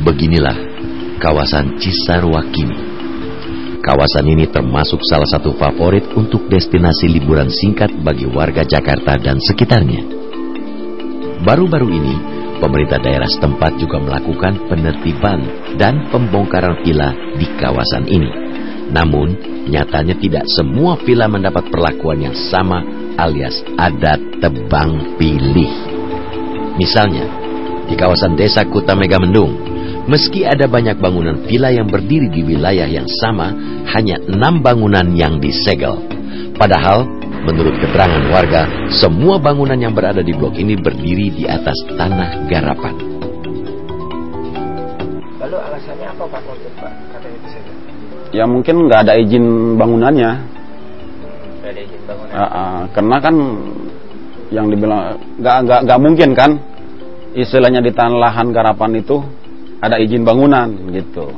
Beginilah kawasan Cisarua kini. Kawasan ini termasuk salah satu favorit untuk destinasi liburan singkat bagi warga Jakarta dan sekitarnya. Baru-baru ini, pemerintah daerah setempat juga melakukan penertiban dan pembongkaran villa di kawasan ini. Namun, nyatanya tidak semua villa mendapat perlakuan yang sama alias ada tebang pilih. Misalnya, di kawasan Desa Kuta Megamendung, meski ada banyak bangunan villa yang berdiri di wilayah yang sama, hanya 6 bangunan yang disegel. Padahal, menurut keterangan warga, semua bangunan yang berada di blok ini berdiri di atas tanah garapan. Lalu alasannya apa Pak untuk Pak katanya disegel? Ya mungkin nggak ada izin bangunannya. Nggak ada izin bangunan. Karena kan yang dibilang nggak mungkin kan, istilahnya di tanah lahan garapan itu ada izin bangunan gitu.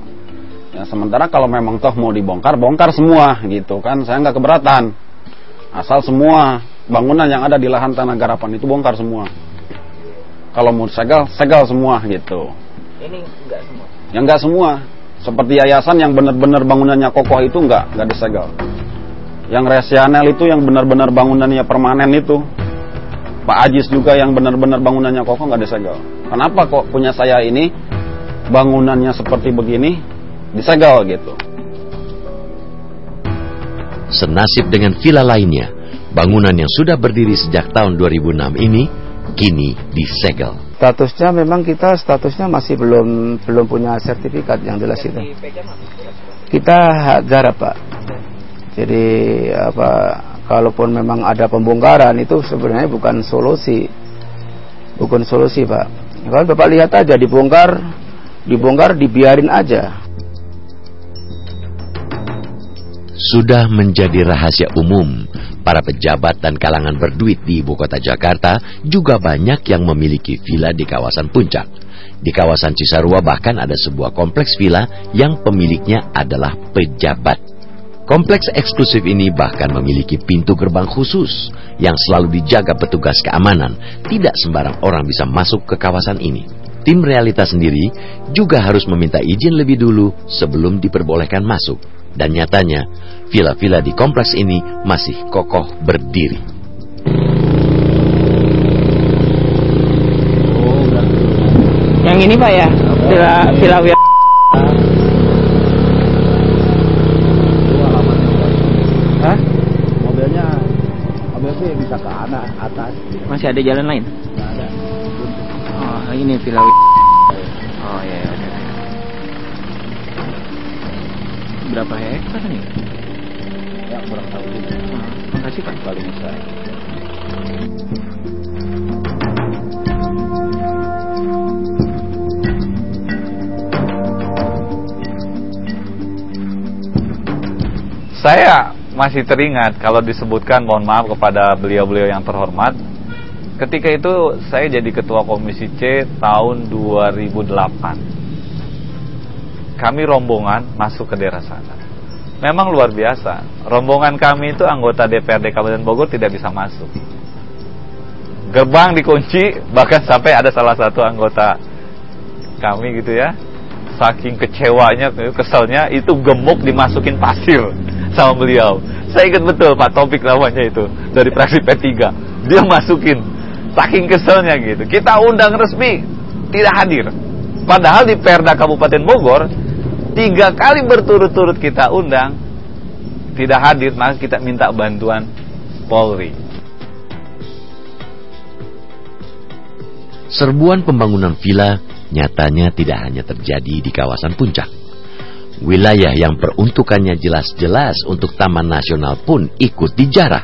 Ya, sementara kalau memang toh mau dibongkar, bongkar semua gitu kan, saya nggak keberatan. Asal semua bangunan yang ada di lahan tanah garapan itu bongkar semua. Kalau mau segel, segel semua gitu. Ini nggak semua? Yang nggak semua. Seperti yayasan yang benar-benar bangunannya kokoh itu nggak disegel. Yang Resianel itu yang benar-benar bangunannya permanen itu. Pak Ajis juga yang benar-benar bangunannya kokoh nggak disegel. Kenapa kok punya saya ini bangunannya seperti begini disegel gitu? Senasib dengan villa lainnya, bangunan yang sudah berdiri sejak tahun 2006 ini kini disegel. Statusnya memang kita masih belum punya sertifikat yang jelas itu. Kita hak garap Pak. Jadi kalaupun memang ada pembongkaran itu sebenarnya bukan solusi Pak. Kalau Bapak lihat aja dibongkar dibiarin aja. Sudah menjadi rahasia umum, para pejabat dan kalangan berduit di ibu kota Jakarta juga banyak yang memiliki villa di kawasan Puncak. Di kawasan Cisarua bahkan ada sebuah kompleks villa yang pemiliknya adalah pejabat. Kompleks eksklusif ini bahkan memiliki pintu gerbang khusus yang selalu dijaga petugas keamanan. Tidak sembarang orang bisa masuk ke kawasan ini. Tim Realitas sendiri juga harus meminta izin lebih dulu sebelum diperbolehkan masuk. Dan nyatanya, villa-villa di kompleks ini masih kokoh berdiri. Yang ini Pak ya? Villa Hah? Mobilnya bisa ke atas. Masih ada jalan lain? Nggak ada. Oh, ini Villa Oh ya. Berapa hektar nih? Ya, kurang tahu juga. Makasih Pak. Paling besar. Saya masih teringat kalau disebutkan, mohon maaf kepada beliau-beliau yang terhormat. Ketika itu saya jadi ketua Komisi C tahun 2008. Kami rombongan masuk ke daerah sana. Memang luar biasa. Rombongan kami itu anggota DPRD Kabupaten Bogor tidak bisa masuk. Gerbang dikunci, bahkan sampai ada salah satu anggota kami gitu ya, saking kecewanya, keselnya, itu gemuk dimasukin pasir sama beliau. Saya ingat betul Pak Topik namanya itu, dari fraksi P3. Dia masukin, saking keselnya gitu. Kita undang resmi, tidak hadir. Padahal di Perda Kabupaten Bogor 3 kali berturut-turut kita undang, tidak hadir, maka kita minta bantuan Polri. Serbuan pembangunan villa nyatanya tidak hanya terjadi di kawasan Puncak. Wilayah yang peruntukannya jelas-jelas untuk Taman Nasional pun ikut dijarah,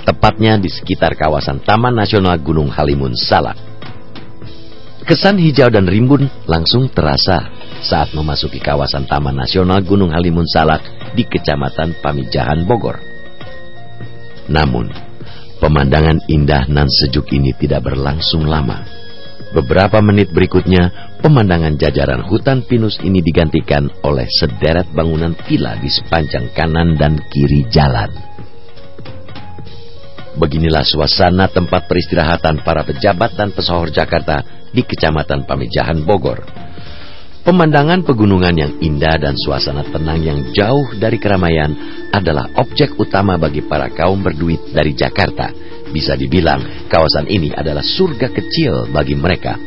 tepatnya di sekitar kawasan Taman Nasional Gunung Halimun Salak. Kesan hijau dan rimbun langsung terasa saat memasuki kawasan Taman Nasional Gunung Halimun Salak di Kecamatan Pamijahan, Bogor. Namun, pemandangan indah nan sejuk ini tidak berlangsung lama. Beberapa menit berikutnya, pemandangan jajaran hutan pinus ini digantikan oleh sederet bangunan villa di sepanjang kanan dan kiri jalan. Beginilah suasana tempat peristirahatan para pejabat dan pesohor Jakarta di Kecamatan Pamijahan, Bogor. Pemandangan pegunungan yang indah dan suasana tenang yang jauh dari keramaian adalah objek utama bagi para kaum berduit dari Jakarta. Bisa dibilang, kawasan ini adalah surga kecil bagi mereka.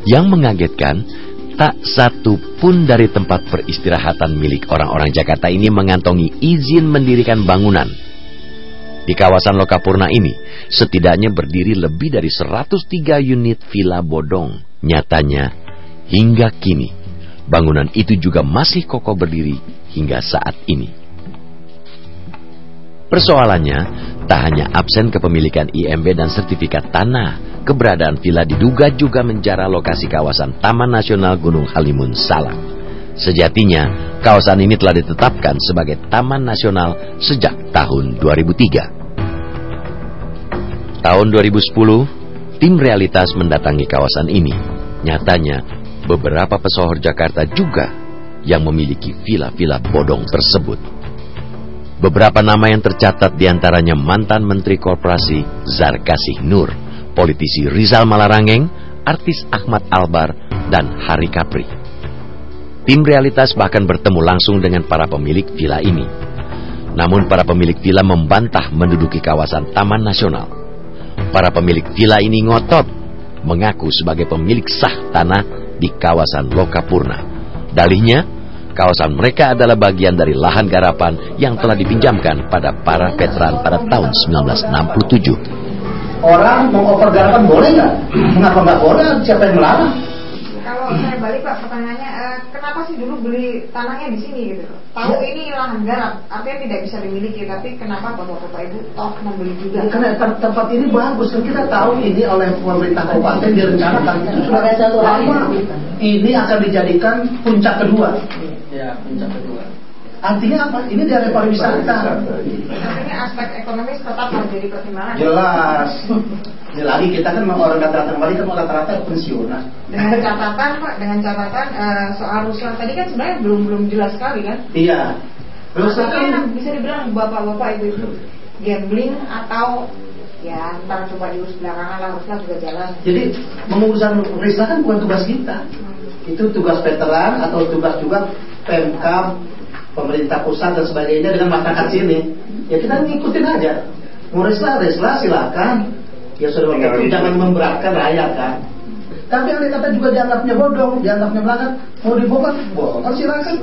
Yang mengagetkan, tak satu pun dari tempat peristirahatan milik orang-orang Jakarta ini mengantongi izin mendirikan bangunan. Di kawasan Lokapurna ini, setidaknya berdiri lebih dari 103 unit villa bodong. Nyatanya, hingga kini, bangunan itu juga masih kokoh berdiri hingga saat ini. Persoalannya, tak hanya absen kepemilikan IMB dan sertifikat tanah, keberadaan villa diduga juga menjara lokasi kawasan Taman Nasional Gunung Halimun Salak. Sejatinya, kawasan ini telah ditetapkan sebagai Taman Nasional sejak tahun 2003. Tahun 2010, tim Realitas mendatangi kawasan ini. Nyatanya, beberapa pesohor Jakarta juga yang memiliki villa-villa bodong tersebut. Beberapa nama yang tercatat diantaranya mantan Menteri Koperasi Zarkasih Nur, politisi Rizal Malarangeng, artis Ahmad Albar, dan Hari Kapri. Tim Realitas bahkan bertemu langsung dengan para pemilik villa ini. Namun para pemilik villa membantah menduduki kawasan Taman Nasional. Para pemilik villa ini ngotot, mengaku sebagai pemilik sah tanah di kawasan Lokapurna. Dalihnya, kawasan mereka adalah bagian dari lahan garapan yang telah dipinjamkan pada para veteran pada tahun 1967. Orang mau over garapan boleh nggak? Mengapa nggak boleh? Siapa yang melarang? Kalau saya balik Pak, pertanyaannya, kenapa sih dulu beli tanahnya di sini gitu? Tahu ini lahan garap, artinya tidak bisa dimiliki, tapi kenapa bapak-bapak ibu toh membeli juga? Karena tempat ini bagus, kan kita tahu ini oleh pemerintah kabupaten direncanakan sudah satu lama. Ini akan dijadikan puncak kedua. Ya, puncak kedua. Artinya apa? Ini daerah pariwisata. Artinya aspek ekonomis tetap menjadi pertimbangan. Jelas. Lagi kita kan orang datang kembali kan rata-rata pensiunan. Dengan catatan Pak, soal Ruslan tadi kan sebenarnya belum jelas sekali kan? Iya. Ruslan kan bisa dibilang bapak-bapak itu gambling atau ya ntar coba diurus belakangan lah, Ruslan juga jalan. Jadi mengurusan Ruslan kan bukan tugas kita. Itu tugas veteran atau tugas juga Pemkab, pemerintah pusat dan sebagainya dengan masyarakat sini. Ya kita ngikutin aja. Mau reslah silakan. Ya sudah begitu, jangan memberatkan rakyat kan. Tapi oleh kata juga dianggapnya bodong, dianggapnya belakang, mau dibongkar silakan.